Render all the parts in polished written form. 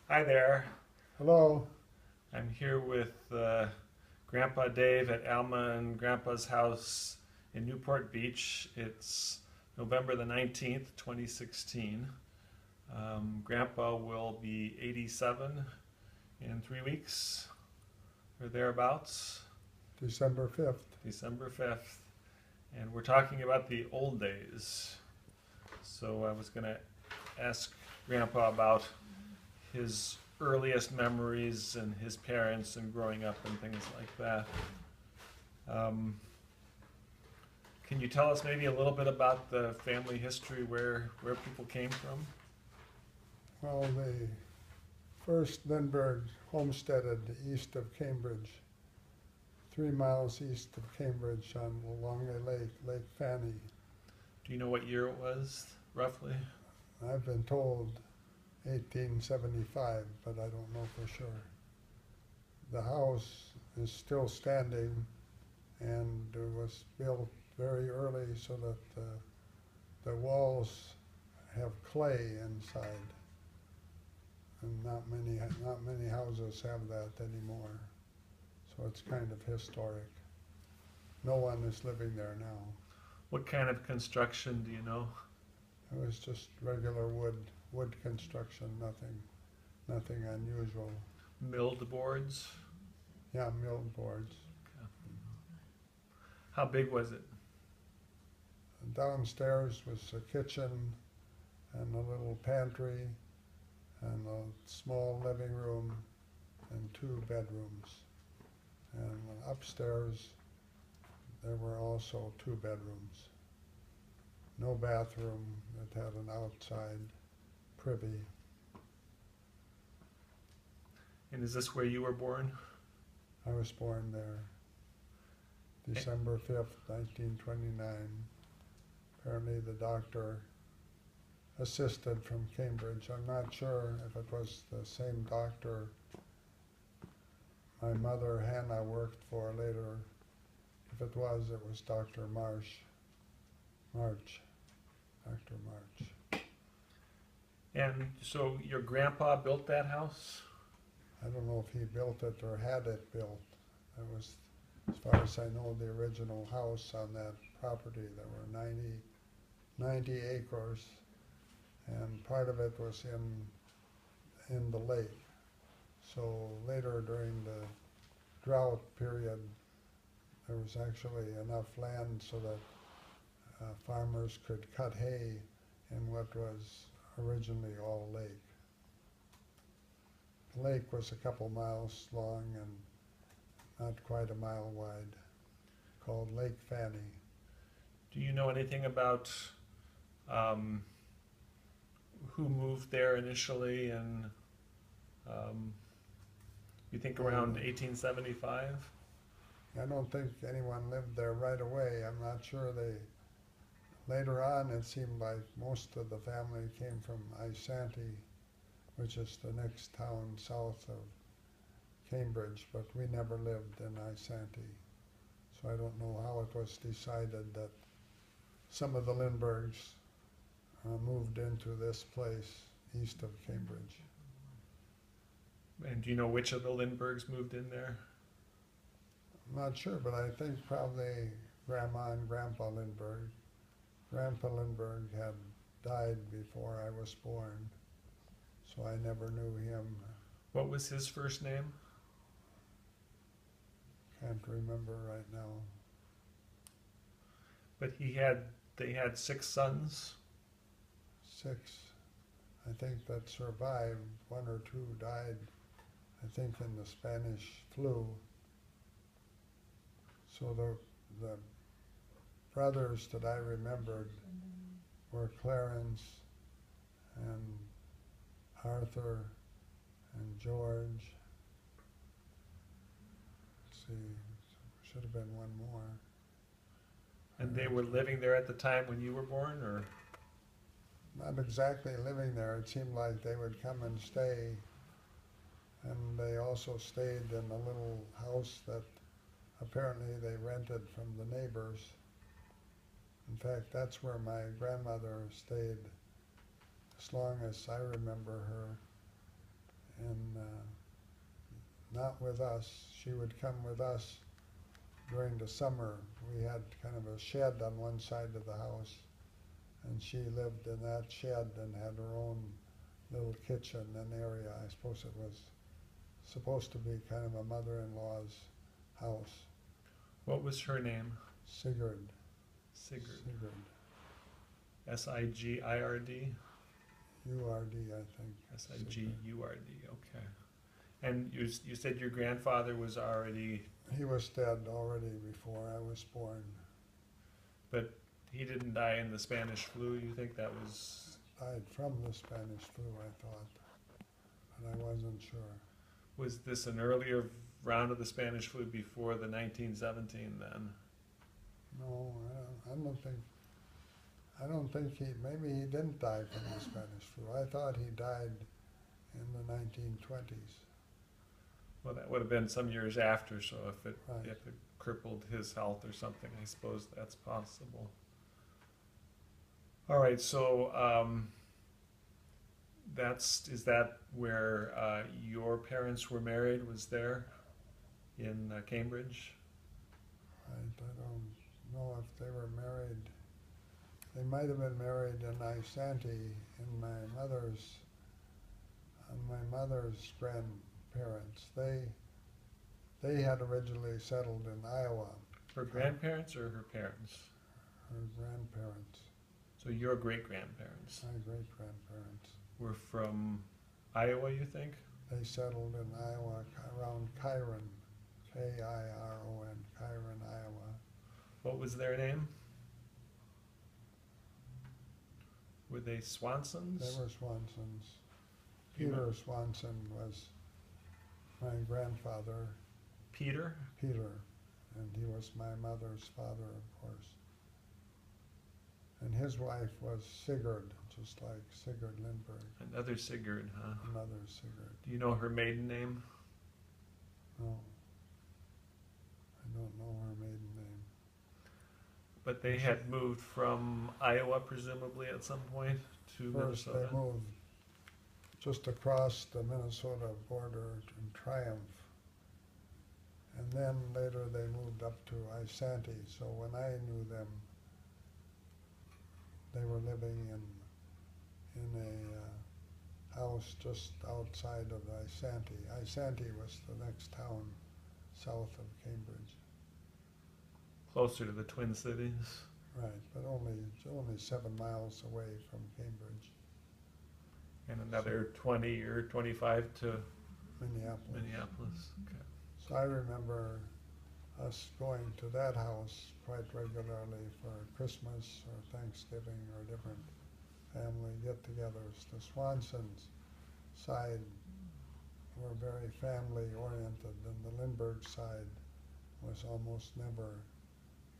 Hi there. Hello. I'm here with Grandpa Dave at Alma and Grandpa's house in Newport Beach. It's November the 19th, 2016. Grandpa will be 87 in 3 weeks or thereabouts, December 5th. December 5th. And we're talking about the old days. So I was going to ask Grandpa about his earliest memories and his parents and growing up and things like that. Um, can you tell us maybe a little bit about the family history, where people came from? Well, the first Lindbergh homesteaded east of Cambridge, 3 miles east of Cambridge along a lake, Lake Fanny. Do you know what year it was, roughly? I've been told 1875, but I don't know for sure. The house is still standing and it was built very early so that the walls have clay inside. And not many houses have that anymore. So it's kind of historic. No one is living there now. What kind of construction do you know? It was just regular wood construction, nothing unusual. Milled boards? Yeah, milled boards. How big was it? Downstairs was a kitchen and a little pantry and a small living room and 2 bedrooms. And upstairs there were also 2 bedrooms. No bathroom. It had an outside privy. And is this where you were born? I was born there, December 5th, 1929. Apparently the doctor assisted from Cambridge. I'm not sure if it was the same doctor my mother Hannah worked for later. If it was Dr. March. Dr. March. And so your grandpa built that house? I don't know if he built it or had it built. It was, as far as I know, the original house on that property. There were 90 acres, and part of it was in the lake. So later during the drought period, there was actually enough land so that farmers could cut hay in what was originally all lake. The lake was a couple miles long and not quite a mile wide, called Lake Fanny. Do you know anything about um, who moved there initially and you think around Um, 1875? I don't think anyone lived there right away. I'm not sure later on it seemed like most of the family came from Isanti, which is the next town south of Cambridge, but we never lived in Isanti. So I don't know how it was decided that some of the Lindberghs moved into this place east of Cambridge. And do you know which of the Lindberghs moved in there? I'm not sure, but I think probably Grandma and Grandpa Lindbergh. Grandpa Lindbergh had died before I was born, so I never knew him. What was his first name? Can't remember right now. But they had 6 sons. 6, I think, that survived. 1 or 2 died, I think, in the Spanish flu. So the brothers that I remembered were Clarence and Arthur and George. Let's see, should have been one more. And they were living there at the time when you were born, or? Not exactly living there. It seemed like they would come and stay. And they also stayed in a little house that apparently they rented from the neighbors. In fact, that's where my grandmother stayed as long as I remember her. not with us. She would come with us during the summer. We had kind of a shed on one side of the house, and she lived in that shed and had her own little kitchen and area. I suppose it was supposed to be kind of a mother-in-law's house. What was her name? Sigurd. Sigurd. Sigurd. Sigird? U-R-D, I think. Sigurd, okay. And you said your grandfather was already, He was dead already before I was born. but he didn't die in the Spanish flu, you think that was, Died from the Spanish flu, I thought, but I wasn't sure. was this an earlier round of the Spanish flu before the 1917 then? No, I don't think he, maybe he didn't die from the Spanish flu. I thought he died in the 1920s. Well, that would have been some years after, so if it Right. crippled his health or something, I suppose that's possible. All right, so is that where your parents were married? Was there in Cambridge? I don't know if they were married. They might have been married in Isanti in my mother's grandparents. They had originally settled in Iowa. Her grandparents or her parents? Her grandparents, So your great-grandparents my great-grandparents. were from Iowa, you think? They settled in Iowa around Kyron, K-I-R-O-N, Kyron, Iowa. What was their name? Were they Swansons? They were Swansons. You know- Peter Swanson was my grandfather, Peter? Peter, and he was my mother's father, of course. And his wife was Sigurd, just like Sigurd Lindberg, Another Sigurd, huh? another Sigurd. Do you know her maiden name? No, I don't know her maiden name. But they had moved from Iowa, presumably, at some point to First, Minnesota. they moved just across the Minnesota border in Triumph. And then later they moved up to Isanti. So when I knew them, they were living in a house just outside of Isanti. Isanti was the next town south of Cambridge. Closer to the Twin Cities. Right, but only 7 miles away from Cambridge, And another 20 or 25 to Minneapolis. Minneapolis. Okay. So I remember us going to that house quite regularly for Christmas or Thanksgiving or different family get-togethers. The Swansons side were very family-oriented, and the Lindbergh side was almost never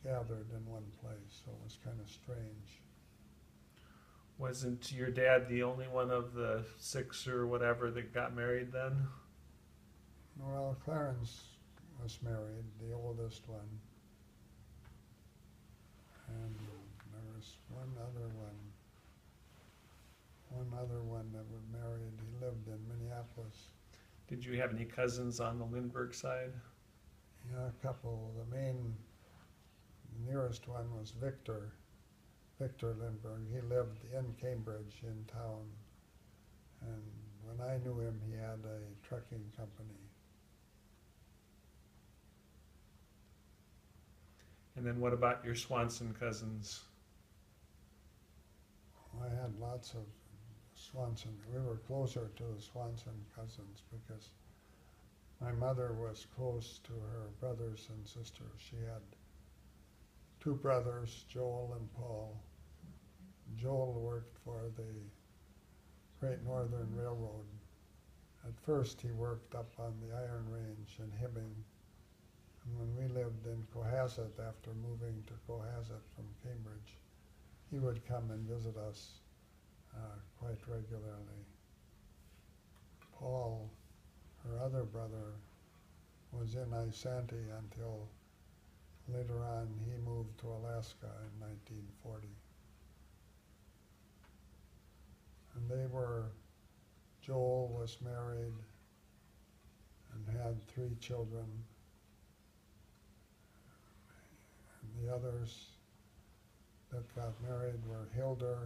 gathered in one place, so it was kind of strange. Wasn't your dad the only one of the 6 or whatever that got married then? Well, Clarence was married, the oldest one, and there was one other one that was married. He lived in Minneapolis. Did you have any cousins on the Lindbergh side? Yeah, a couple. The nearest one was Victor Lindbergh. He lived in Cambridge in town, and when I knew him, he had a trucking company. And then what about your Swanson cousins? I had lots of Swanson. We were closer to the Swanson cousins because my mother was close to her brothers and sisters. She had 2 brothers, Joel and Paul. Joel worked for the Great Northern Railroad. At first he worked up on the Iron Range in Hibbing. And when we lived in Cohasset, after moving to Cohasset from Cambridge, he would come and visit us quite regularly. Paul, her other brother, was in Isanti until later on he moved to Alaska in 1940. And Joel was married, and had 3 children. And the others that got married were Hilda,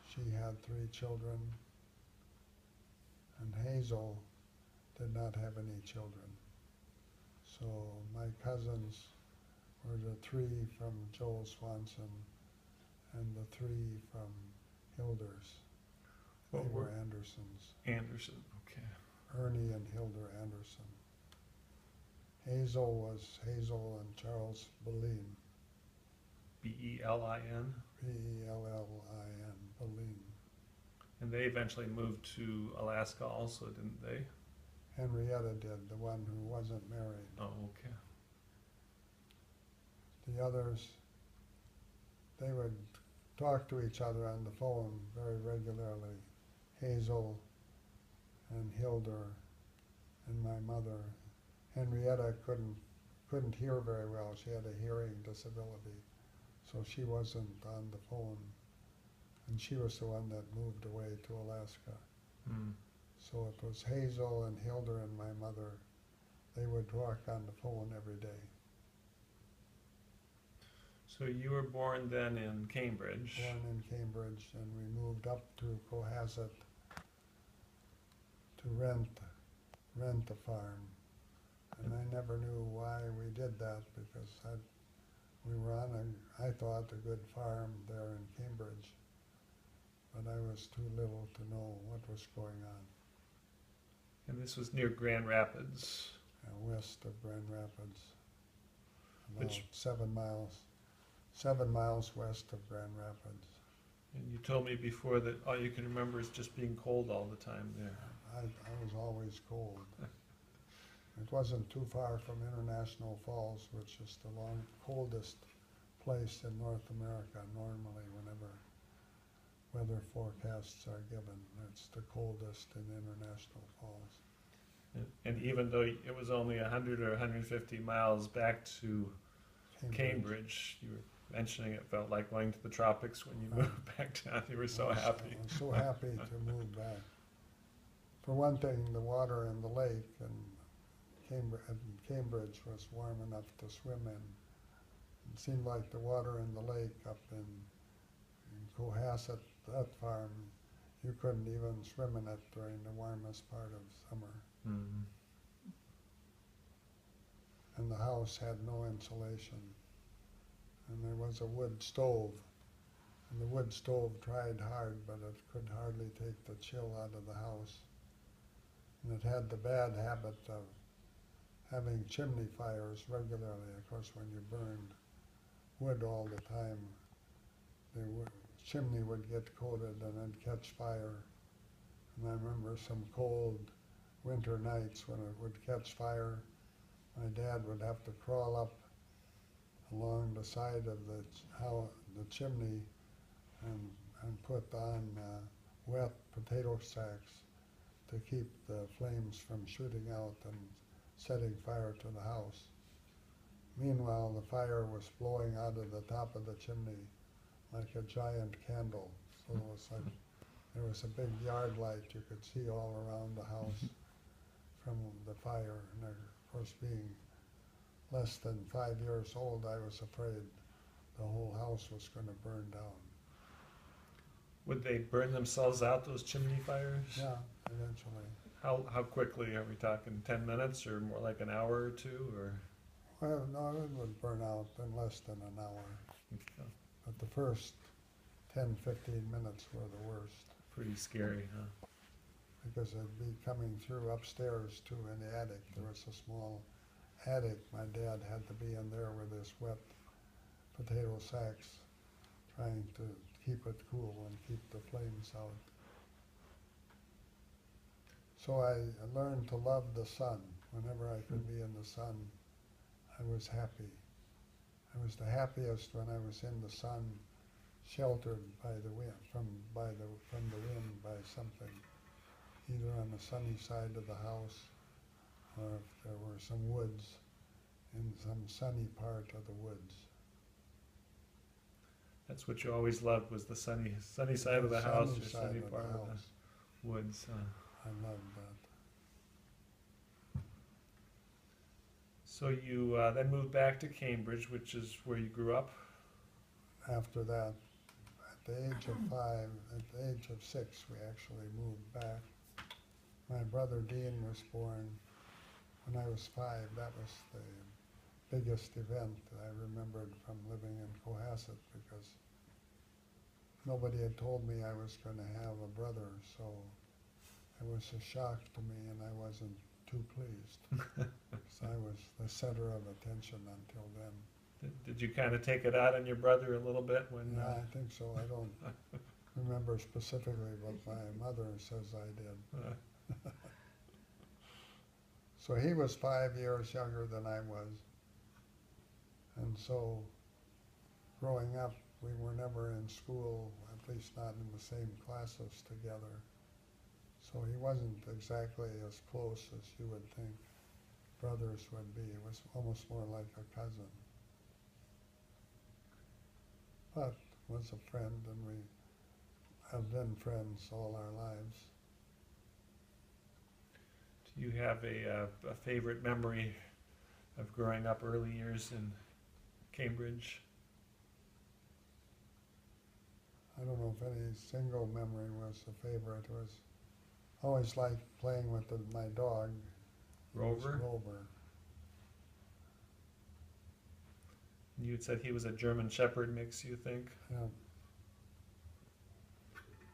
she had 3 children, and Hazel did not have any children. So my cousins were the 3 from Joel Swanson and the 3 from Hilder's. They What were were Andersons, Anderson? Okay. Ernie and Hilda Anderson. Hazel was Hazel and Charles Bellin, Belin. Bellin, Bellin. And they eventually moved to Alaska also, didn't they? Henrietta did, the one who wasn't married. Oh, okay. The others, they would talk to each other on the phone very regularly. Hazel and Hilda and my mother. Henrietta couldn't hear very well. She had a hearing disability, so she wasn't on the phone. And she was the one that moved away to Alaska. Hmm. So it was Hazel and Hilda and my mother. They would talk on the phone every day. So you were born then in Cambridge. Born in Cambridge, and we moved up to Cohasset to rent a farm. And I never knew why we did that, because we were on I thought, a good farm there in Cambridge. But I was too little to know what was going on. And this was near Grand Rapids. West of Grand Rapids, about Which- 7 miles west of Grand Rapids. And you told me before that all you can remember is just being cold all the time there. I was always cold. It wasn't too far from International Falls, which is the coldest place in North America normally whenever weather forecasts are given. It's the coldest in International Falls. And even though it was only 100 or 150 miles back to Cambridge, you were mentioning it felt like going to the tropics when you moved back down. You were so happy. I was so happy to move back. For one thing, the water in the lake in Cambridge was warm enough to swim in. It seemed like the water in the lake up in Cohasset, that farm, you couldn't even swim in it during the warmest part of summer. Mm. And the house had no insulation. And there was a wood stove. And the wood stove tried hard, but it could hardly take the chill out of the house. And it had the bad habit of having chimney fires regularly. Of course, when you burned wood all the time, the chimney would get coated and then catch fire. And I remember some cold winter nights when it would catch fire. My dad would have to crawl up along the side of the chimney and put on wet potato sacks to keep the flames from shooting out and setting fire to the house. Meanwhile, the fire was blowing out of the top of the chimney like a giant candle. So it was like there was a big yard light you could see all around the house from the fire. And of course, being less than 5 years old, I was afraid the whole house was going to burn down. Would they burn themselves out, those chimney fires? Yeah, eventually. How quickly? Are we talking 10 minutes or more like an hour or two? Or Well, no, it would burn out in less than an hour. yeah, But the first 10, 15 minutes were the worst, pretty scary, huh? because it'd be coming through upstairs too in the attic. There was a small attic. My dad had to be in there with his wet potato sacks, trying to keep it cool and keep the flames out. So I learned to love the sun. Whenever I could be in the sun, I was happy. I was the happiest when I was in the sun, sheltered by the wind, from the wind by something, either on the sunny side of the house, or if there were some woods, in some sunny part of the woods. That's what you always loved, was the sunny side of the house, or sunny of the part of house. the woods. I loved that. So you then moved back to Cambridge, which is where you grew up. After that, at the age of 5, at the age of 6, we actually moved back. My brother Dean was born when I was 5. That was the biggest event I remembered from living in Cohasset, because nobody had told me I was going to have a brother, so it was a shock to me, and I wasn't too pleased. So I was the center of attention until then. Did you kind of take it out on your brother a little bit when? Yeah, I think so. I don't remember specifically what my mother says I did. So he was 5 years younger than I was. And so growing up, we were never in school, at least not in the same classes together. So he wasn't exactly as close as you would think brothers would be. It was almost more like a cousin. But was a friend, and we have been friends all our lives. Do you have a favorite memory of growing up early years in Cambridge? I don't know if any single memory was a favorite. It was always liked playing with my dog. He was Rover? Rover. You had said he was a German Shepherd mix, you think? Yeah,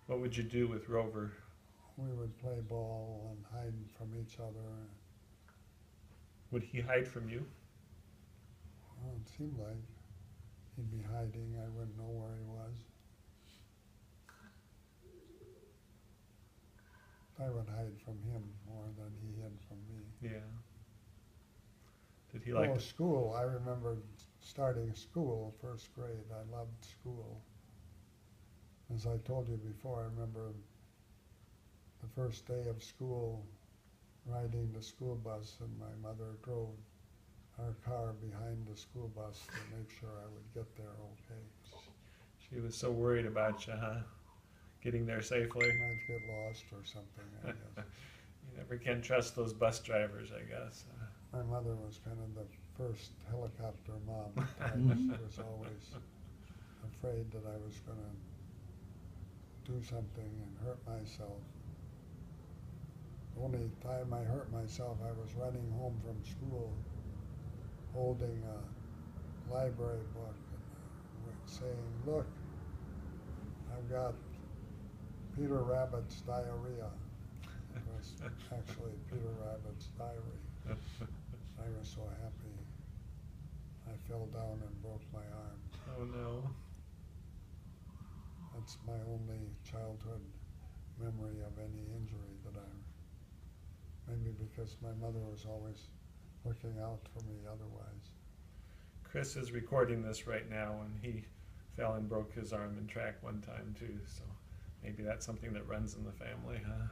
What would you do with Rover? we would play ball and hide from each other. Would he hide from you? Well, it seemed like he'd be hiding. I wouldn't know where he was. I would hide from him more than he hid from me. Yeah. Did he like Oh, to? school. I remember starting school, first grade. I loved school. As I told you before, I remember the first day of school, riding the school bus, and my mother drove our car behind the school bus to make sure I would get there okay. She was so worried about you, huh? Getting there safely. I might get lost or something, I guess. You never can trust those bus drivers, I guess. My mother was kind of the first helicopter mom. She was always afraid that I was going to do something and hurt myself. The only time I hurt myself, I was running home from school holding a library book and saying, "Look, I've got Peter Rabbit's diarrhea." It was actually Peter Rabbit's diary. I was so happy. I fell down and broke my arm. Oh no. That's my only childhood memory of any injury that maybe because my mother was always looking out for me otherwise. Chris is recording this right now, and he fell and broke his arm in track one time too, so maybe that's something that runs in the family, huh?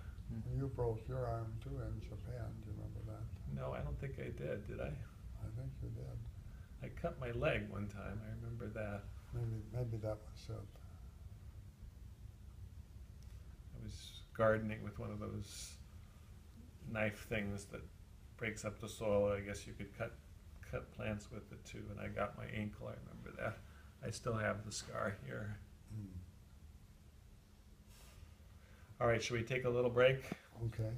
You broke your arm too in Japan, do you remember that? No, I don't think I did I? I think you did. I cut my leg one time, I remember that. Maybe that was it. I was gardening with one of those knife things that breaks up the soil. I guess you could cut plants with it too, and I got my ankle, I remember that. I still have the scar here. All right, should we take a little break? Okay.